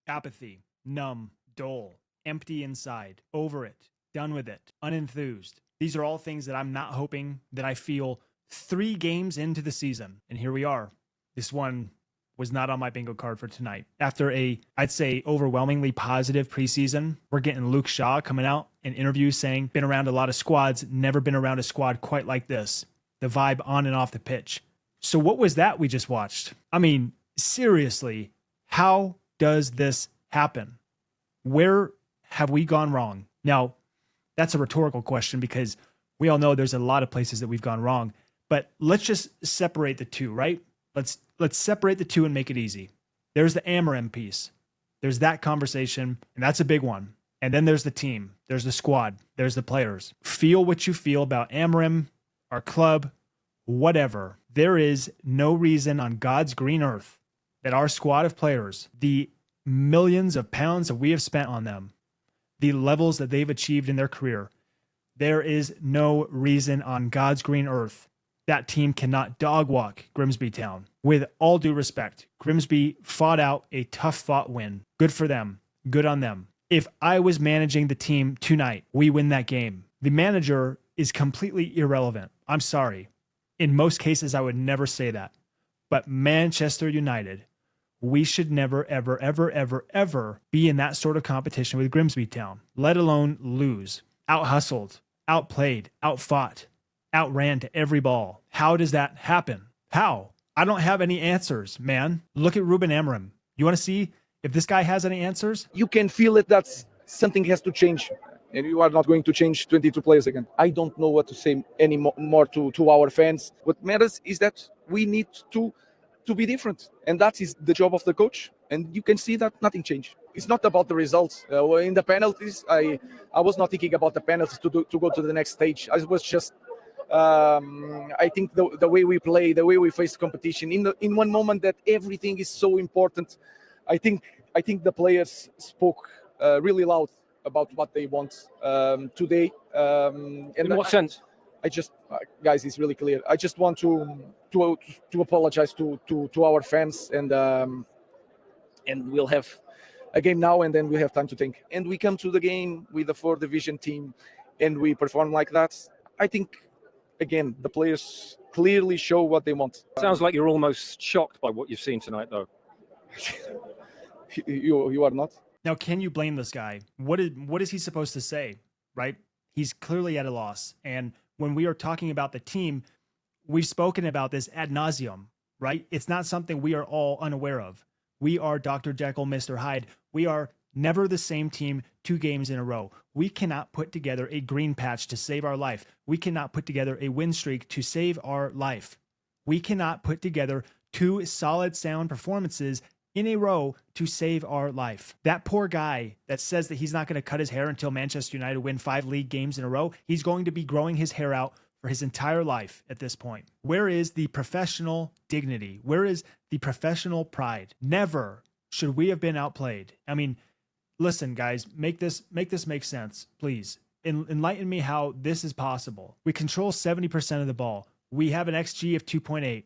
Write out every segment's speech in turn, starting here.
Apathy, numb, dull, empty inside, over it, done with it, unenthused. These are all things that I'm not hoping that I feel 3 games into the season. And here we are. This one was not on my bingo card for tonight. After I'd say, overwhelmingly positive preseason, we're getting Luke Shaw coming out in interviews saying, been around a lot of squads, never been around a squad quite like this. The vibe on and off the pitch. So what was that we just watched? I mean, seriously, how does this happen? Where have we gone wrong? Now, that's a rhetorical question because we all know there's a lot of places that we've gone wrong, but let's just separate the two, right? Let's separate the two and make it easy. There's the Amarim piece. There's that conversation, and that's a big one. And then there's the team. There's the squad. There's the players. Feel what you feel about Amarim, our club, whatever. There is no reason on God's green earth that our squad of players, the millions of pounds that we have spent on them, the levels that they've achieved in their career, there is no reason on God's green earth that team cannot dog walk Grimsby Town. With all due respect, Grimsby fought out a tough fought win. Good for them. Good on them. If I was managing the team tonight, we win that game. The manager is completely irrelevant. I'm sorry. In most cases, I would never say that. But Manchester United, we should never, ever, ever, ever, ever be in that sort of competition with Grimsby Town, let alone lose. Out-hustled, outplayed, outfought, outran to every ball. How does that happen? How? I don't have any answers, man. Look at Ruben Amorim. You want to see if this guy has any answers? You can feel it that something has to change. And you are not going to change 22 players again. I don't know what to say anymore to our fans. What matters is that we need to be different. And that is the job of the coach. And you can see that nothing changed. It's not about the results. In the penalties, I was not thinking about the penalties to go to the next stage. I was just, I think the way we play, the way we face competition, in one moment that everything is so important. I think the players spoke really loud about what they want today. In what sense? I just, guys, it's really clear. I just want to apologize to our fans, and we'll have a game now, and then we have time to think. And we come to the game with a 4th division team, and we perform like that. I think, again, the players clearly show what they want. Sounds like you're almost shocked by what you've seen tonight, though. You are not. Now, can you blame this guy? What is he supposed to say, right? He's clearly at a loss. And when we are talking about the team, we've spoken about this ad nauseum, right? It's not something we are all unaware of. We are Dr. Jekyll, Mr. Hyde. We are never the same team 2 games in a row. We cannot put together a green patch to save our life. We cannot put together a win streak to save our life. We cannot put together 2 solid, sound performances in a row to save our life. That poor guy that says that he's not going to cut his hair until Manchester United win 5 league games in a row, he's going to be growing his hair out for his entire life at this point. Where is the professional dignity? Where is the professional pride? Never should we have been outplayed. I mean, listen, guys, make this make sense, please. Enlighten me how this is possible. We control 70% of the ball. We have an XG of 2.8.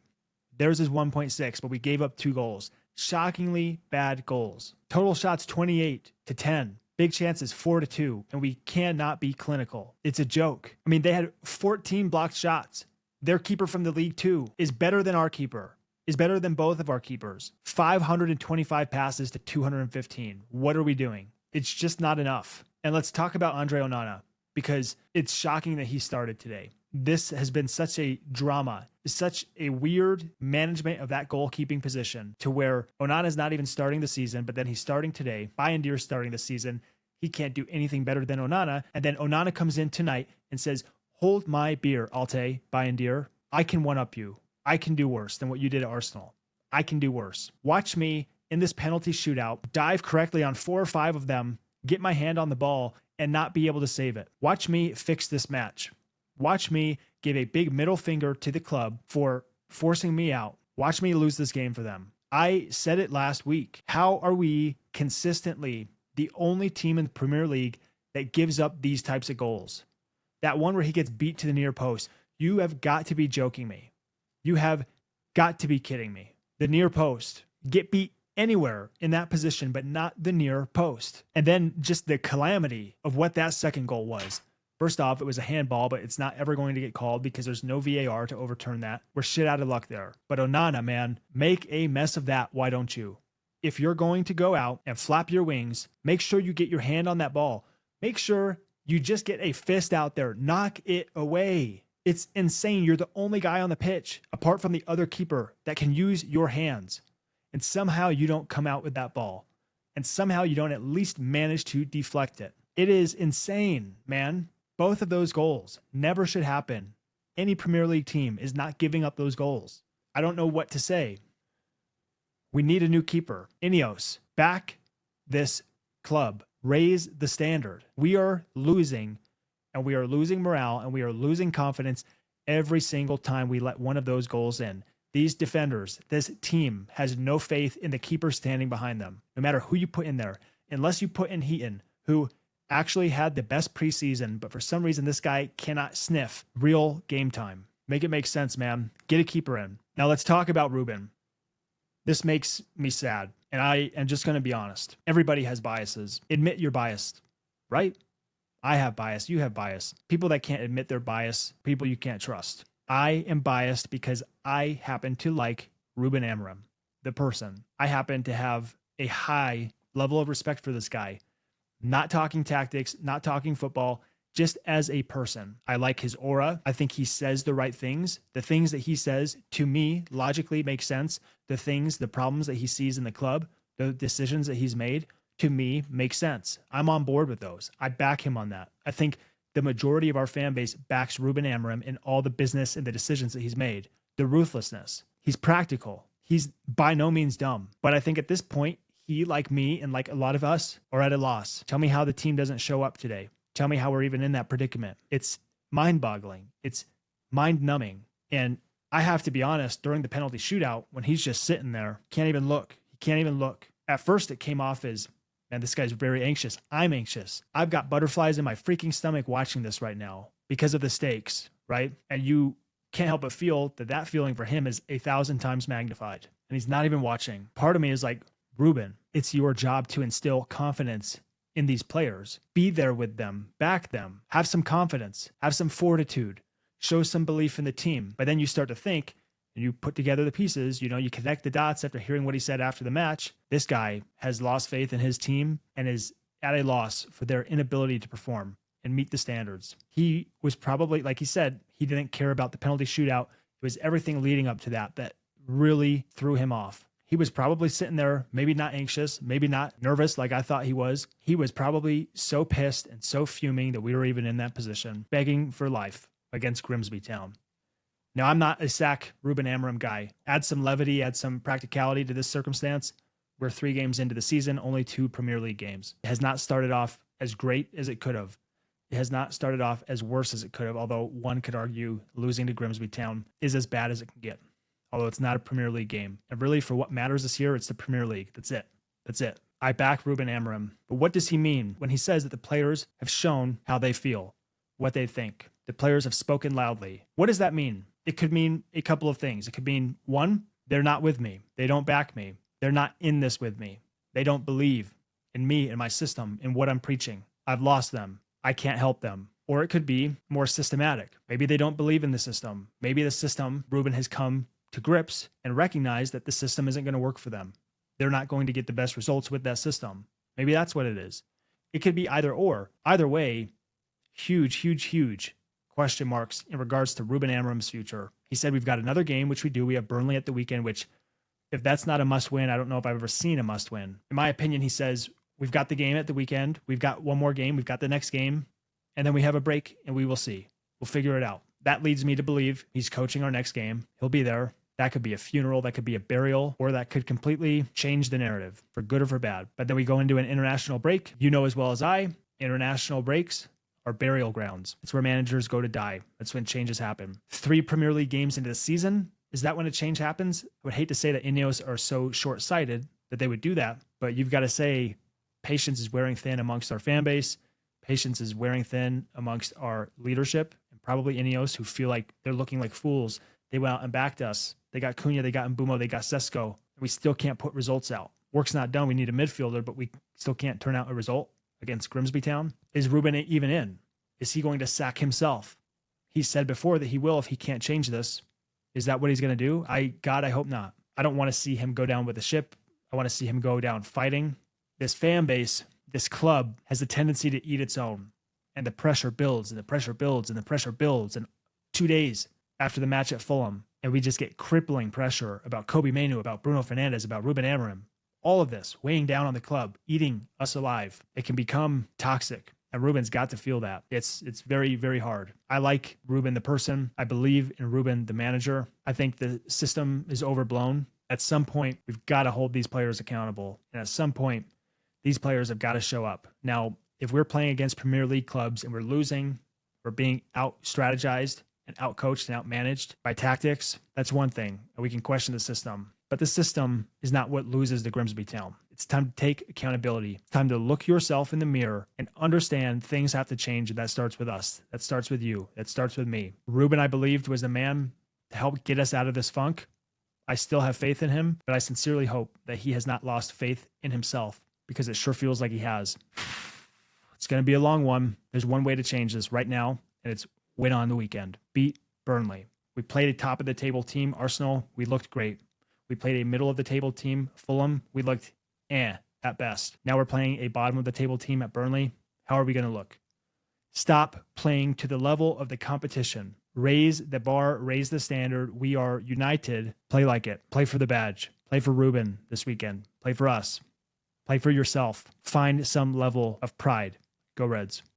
Theirs is 1.6, but we gave up 2 goals. Shockingly bad goals. Total shots 28-10. Big chances 4-2, and we cannot be clinical. It's a joke. I mean, they had 14 blocked shots. Their keeper from the League 2 is better than our keeper, is better than both of our keepers. 525 passes to 215. What are we doing? It's just not enough. And let's talk about Andre Onana, because it's shocking that he started today. This has been such a drama, such a weird management of that goalkeeping position, to where Onana is not even starting the season, but then he's starting today. Bayandier's starting the season. He can't do anything better than Onana. And then Onana comes in tonight and says, hold my beer, Alte, Bayandier. I can one-up you. I can do worse than what you did at Arsenal. I can do worse. Watch me in this penalty shootout, dive correctly on 4 or 5 of them, get my hand on the ball, and not be able to save it. Watch me fix this match. Watch me give a big middle finger to the club for forcing me out. Watch me lose this game for them. I said it last week. How are we consistently the only team in the Premier League that gives up these types of goals? That one where he gets beat to the near post. You have got to be joking me. You have got to be kidding me. The near post. Get beat anywhere in that position, but not the near post. And then just the calamity of what that second goal was. First off, it was a handball, but it's not ever going to get called because there's no VAR to overturn that. We're shit out of luck there. But Onana, man, make a mess of that. Why don't you? If you're going to go out and flap your wings, make sure you get your hand on that ball. Make sure you just get a fist out there. Knock it away. It's insane. You're the only guy on the pitch, apart from the other keeper, that can use your hands. And somehow you don't come out with that ball. And somehow you don't at least manage to deflect it. It is insane, man. Both of those goals never should happen. Any Premier League team is not giving up those goals. I don't know what to say. We need a new keeper. Ineos, back this club. Raise the standard. We are losing, and we are losing morale, and we are losing confidence every single time we let one of those goals in. These defenders, this team has no faith in the keeper standing behind them, no matter who you put in there, unless you put in Heaton, who actually had the best preseason, but for some reason this guy cannot sniff real game time. Make it make sense, man. Get a keeper in. Now let's talk about Ruben. This makes me sad, and I am just going to be honest. Everybody has biases. Admit you're biased, right? I have bias. You have bias. People that can't admit their bias, people you can't trust. I am biased because I happen to like Ruben Amorim, the person. I happen to have a high level of respect for this guy. Not talking tactics, not talking football, just as a person. I like his aura. I think he says the right things. The things that he says, to me, logically make sense. The problems that he sees in the club, the decisions that he's made, to me, make sense. I'm on board with those. I back him on that. I think the majority of our fan base backs Ruben Amorim in all the business and the decisions that he's made. The ruthlessness. He's practical. He's by no means dumb. But I think at this point, he, like me and like a lot of us, are at a loss. Tell me how the team doesn't show up today. Tell me how we're even in that predicament. It's mind-boggling. It's mind-numbing. And I have to be honest, during the penalty shootout, when he's just sitting there, can't even look. He can't even look. At first, it came off as, man, this guy's very anxious. I'm anxious. I've got butterflies in my freaking stomach watching this right now because of the stakes, right? And you can't help but feel that that feeling for him is 1,000 times magnified. And he's not even watching. Part of me is like, Ruben, it's your job to instill confidence in these players. Be there with them, back them, have some confidence, have some fortitude, show some belief in the team. But then you start to think, and you put together the pieces, you connect the dots after hearing what he said after the match. This guy has lost faith in his team and is at a loss for their inability to perform and meet the standards. He was probably, like he said, he didn't care about the penalty shootout. It was everything leading up to that really threw him off. He was probably sitting there, maybe not anxious, maybe not nervous like I thought he was. He was probably so pissed and so fuming that we were even in that position, begging for life against Grimsby Town. Now, I'm not a sack Ruben Amorim guy. Add some levity, add some practicality to this circumstance. We're 3 games into the season, only 2 Premier League games. It has not started off as great as it could have. It has not started off as worse as it could have, although one could argue losing to Grimsby Town is as bad as it can get. Although it's not a Premier League game. And really, for what matters this year, it's the Premier League. That's it. I back Ruben Amorim. But what does he mean when he says that the players have shown how they feel, what they think? The players have spoken loudly. What does that mean? It could mean a couple of things. It could mean, 1, they're not with me. They don't back me. They're not in this with me. They don't believe in me and my system, in what I'm preaching. I've lost them. I can't help them. Or it could be more systematic. Maybe they don't believe in the system. Maybe the system, Ruben has come to grips and recognize that the system isn't going to work for them. They're not going to get the best results with that system. Maybe that's what it is. It could be either or. Either way, huge question marks in regards to Ruben Amorim's future. He said we've got another game, which we do. We have Burnley at the weekend, which if that's not a must win, I don't know if I've ever seen a must win. In my opinion, he says we've got the game at the weekend. We've got one more game. We've got the next game. And then we have a break and we will see. We'll figure it out. That leads me to believe he's coaching our next game. He'll be there. That could be a funeral, that could be a burial, or that could completely change the narrative for good or for bad. But then we go into an international break. You know as well as I, international breaks are burial grounds. It's where managers go to die. That's when changes happen. 3 Premier League games into the season. Is that when a change happens? I would hate to say that Ineos are so short-sighted that they would do that, but you've got to say patience is wearing thin amongst our fan base. Patience is wearing thin amongst our leadership, and probably Ineos, who feel like they're looking like fools. They went out and backed us. They got Cunha, they got Mbumo, they got Sesko. We still can't put results out. Work's not done. We need a midfielder, but we still can't turn out a result against Grimsby Town. Is Ruben even in? Is he going to sack himself? He said before that he will if he can't change this. Is that what he's going to do? God, I hope not. I don't want to see him go down with the ship. I want to see him go down fighting. This fan base, this club has a tendency to eat its own. And the pressure builds and the pressure builds and the pressure builds. And 2 days after the match at Fulham, and we just get crippling pressure about Kobe Mainu, about Bruno Fernandes, about Ruben Amorim. All of this weighing down on the club, eating us alive. It can become toxic. And Ruben's got to feel that. It's very, very hard. I like Ruben the person. I believe in Ruben the manager. I think the system is overblown. At some point, we've got to hold these players accountable. And at some point, these players have got to show up. Now, if we're playing against Premier League clubs and we're losing, we're being out-strategized and out-coached and out-managed by tactics, that's one thing. And we can question the system. But the system is not what loses the Grimsby Town. It's time to take accountability. It's time to look yourself in the mirror and understand things have to change. And that starts with us. That starts with you. That starts with me. Ruben, I believed, was the man to help get us out of this funk. I still have faith in him, but I sincerely hope that he has not lost faith in himself, because it sure feels like he has. It's going to be a long one. There's one way to change this right now, and it's win on the weekend. Beat Burnley. We played a top of the table team, Arsenal. We looked great. We played a middle of the table team, Fulham. We looked at best. Now we're playing a bottom of the table team at Burnley. How are we going to look? Stop playing to the level of the competition. Raise the bar, raise the standard. We are united. Play like it. Play for the badge. Play for Ruben this weekend. Play for us. Play for yourself. Find some level of pride. Go Reds.